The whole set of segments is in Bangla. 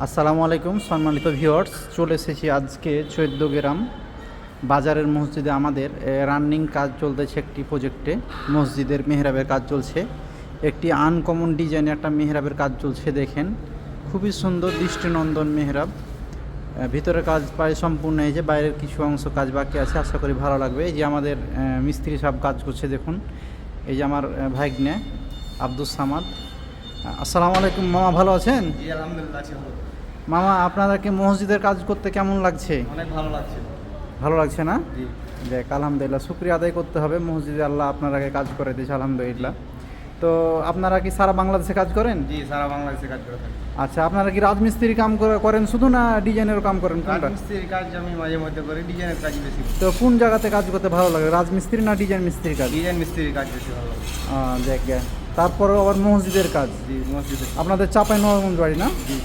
আসসালামু আলাইকুম সম্মানিত ভিউয়ার্স, চলে এসেছি আজকে 14 গ্রাম বাজারের মসজিদে। আমাদের রানিং কাজ চলতেছে একটি প্রজেক্টে, মসজিদের মেহরাবের কাজ চলছে। একটি আনকমন ডিজাইনের একটা মেহরাবের কাজ চলছে। দেখেন, খুবই সুন্দর দৃষ্টিনন্দন মেহরাব। ভিতরের কাজ প্রায় সম্পূর্ণ হয়েছে, বাইরের কিছু অংশ কাজ বাকি আছে। আশা করি ভালো লাগবে। এই যে আমাদের মিস্ত্রি সব কাজ করছে দেখুন। এই যে আমার ভাইগনে আব্দুস সামাদ। আসসালামু আলাইকুম মামা, ভালো আছেন? জি আলহামদুলিল্লাহ আছি ভালো। মামা, আপনাদেরকে মসজিদের কাজ করতে কেমন লাগছে? অনেক ভালো লাগছে। ভালো লাগছে না? জি দেখ, আলহামদুলিল্লাহ, শুক্রিয়া আদায় করতে হবে। মসজিদে আল্লাহ আপনারাকে কাজ করে দিয়েছে, আলহামদুলিল্লাহ। তো আপনারা কি সারা বাংলাদেশে কাজ করেন? জি সারা বাংলাদেশে কাজ করে থাকি। আচ্ছা, আপনারা কি রাজমিস্ত্রি কাম করেন শুধু, না ডিজাইনেরও কাম করেন, কোনটা? রাজমিস্ত্রির কাজ আমি মাঝে মধ্যে করি, ডিজাইনের কাজ বেশি করি। তো কোন জায়গাতে কাজ করতে ভালো লাগে, রাজমিস্ত্রি না ডিজাইন মিস্ত্রির কাজ? ডিজাইন মিস্ত্রির কাজ বেশি ভালো লাগে। দেখ, তারপরেও আবার মসজিদের কাজ। জি মসজিদে। আপনাদের চাঁপাইনবাবগঞ্জ বাড়ি না? জি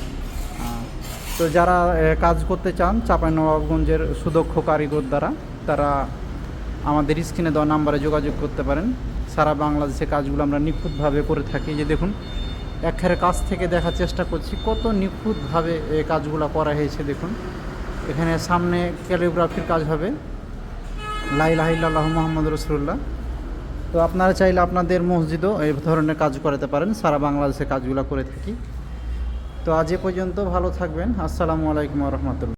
তো যারা কাজ করতে চান চাঁপাইনবাবগঞ্জের সুদক্ষ কারিগর দ্বারা, তারা আমাদের স্ক্রিনে দেওয়া নাম্বারে যোগাযোগ করতে পারেন। সারা বাংলাদেশে কাজগুলো আমরা নিখুঁতভাবে করে থাকি। যে দেখুন, একের কাছ থেকে দেখার চেষ্টা করছি কত নিখুঁতভাবে এই কাজগুলো করা হয়েছে। দেখুন, এখানে সামনে ক্যালিগ্রাফির কাজ হবে, লা ইলাহা ইল্লাল্লাহু মুহাম্মাদুর রাসূলুল্লাহ। তো আপনারা চাইলে আপনাদের মসজিদও এই ধরনের কাজ করাতে পারেন। সারা বাংলাদেশে কাজগুলো করে থাকি। তো আজ এ পর্যন্ত, ভালো থাকবেন। আসসালামু আলাইকুম ওয়া রাহমাতুল্লাহ।